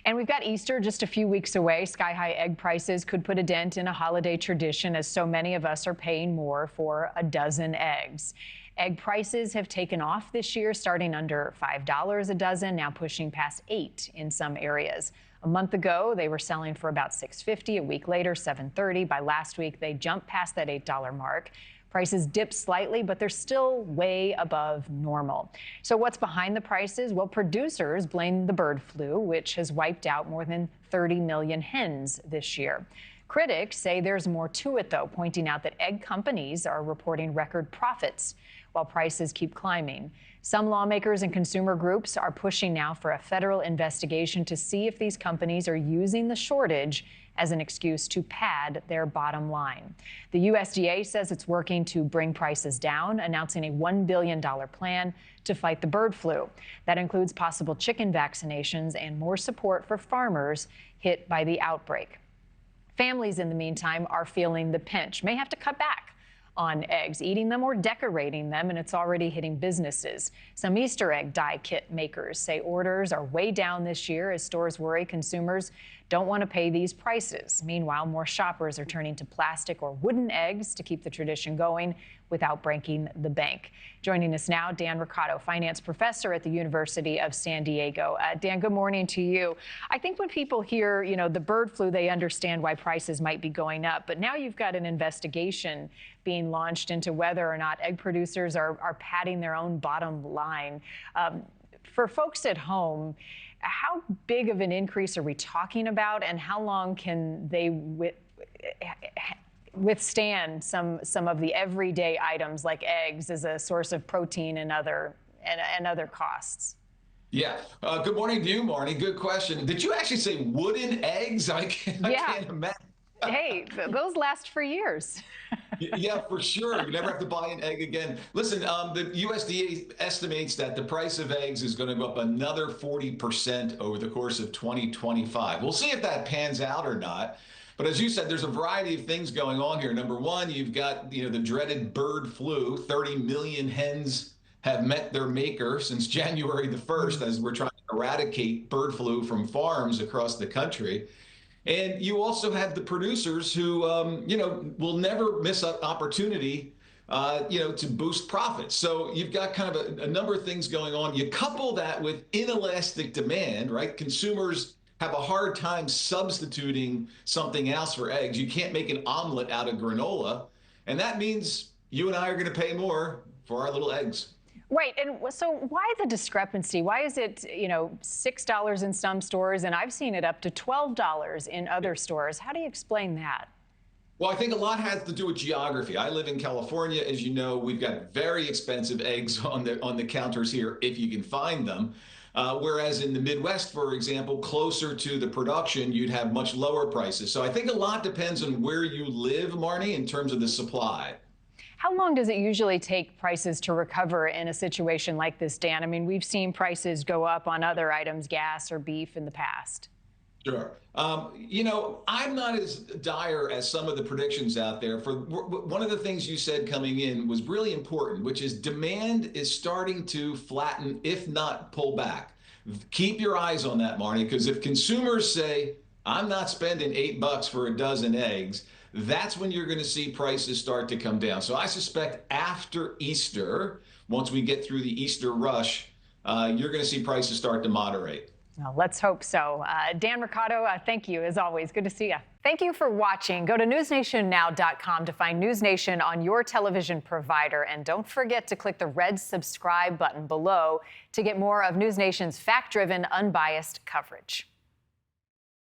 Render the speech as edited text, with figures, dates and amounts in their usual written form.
And we've got Easter just a few weeks away. Sky-high egg prices could put a dent in a holiday tradition, as so many of us are paying more for a dozen eggs. Egg prices have taken off this year, starting under $5 a dozen, now pushing past $8 in some areas. A month ago, they were selling for about $6.50. A week later, $7.30. By last week, they jumped past that $8 mark. Prices dipped slightly, but they're still way above normal. So what's behind the prices? Well, producers blame the bird flu, which has wiped out more than 30 million hens this year. Critics say there's more to it, though, pointing out that egg companies are reporting record profits while prices keep climbing. Some lawmakers and consumer groups are pushing now for a federal investigation to see if these companies are using the shortage as an excuse to pad their bottom line. The USDA says it's working to bring prices down, announcing a $1 billion plan to fight the bird flu. That includes possible chicken vaccinations and more support for farmers hit by the outbreak. Families, in the meantime, are feeling the pinch, may have to cut back on eggs, eating them or decorating them, and it's already hitting businesses. Some Easter egg die kit makers say orders are way down this year as stores worry consumers don't want to pay these prices. Meanwhile, more shoppers are turning to plastic or wooden eggs to keep the tradition going without breaking the bank. Joining us now, Dan Roccato, finance professor at the University of San Diego. Dan, good morning to you. I think when people hear, the bird flu, they understand why prices might be going up. But now you've got an investigation being launched into whether or not egg producers are padding their own bottom line. For folks at home, how big of an increase are we talking about, and how long can they withstand some of the everyday items like eggs as a source of protein and other costs? Yeah. Good morning to you, Marni. Good question. Did you actually say wooden eggs? I can't imagine. Hey, those last for years. Yeah, for sure. You never have to buy an egg again. Listen, the USDA estimates that the price of eggs is going to go up another 40% over the course of 2025. We'll see if that pans out or not. But as you said, there's a variety of things going on here. Number one, you've got the dreaded bird flu. 30 million hens have met their maker since January the 1st, as we're trying to eradicate bird flu from farms across the country. And you also have the producers who, will never miss an opportunity, to boost profits. So you've got kind of a number of things going on. You couple that with inelastic demand, right? Consumers have a hard time substituting something else for eggs. You can't make an omelet out of granola. And that means you and I are going to pay more for our little eggs. Right. And so why the discrepancy? Why is it, $6 in some stores, and I've seen it up to $12 in other stores? How do you explain that? Well, I think a lot has to do with geography. I live in California. As you know, we've got very expensive eggs on the counters here, if you can find them. Whereas in the Midwest, for example, closer to the production, you'd have much lower prices. So I think a lot depends on where you live, Marni, in terms of the supply. How long does it usually take prices to recover in a situation like this, Dan? I mean, we've seen prices go up on other items, gas or beef, in the past. Sure. I'm not as dire as some of the predictions out there. For one of the things you said coming in was really important, which is demand is starting to flatten, if not pull back. Keep your eyes on that, Marni, because if consumers say, I'm not spending $8 for a dozen eggs, that's when you're going to see prices start to come down. So I suspect after Easter, once we get through the Easter rush, you're going to see prices start to moderate. Well, let's hope so. Dan Roccato, thank you, as always. Good to see you. Thank you for watching. Go to NewsNationNow.com to find NewsNation on your television provider. And don't forget to click the red subscribe button below to get more of NewsNation's fact-driven, unbiased coverage.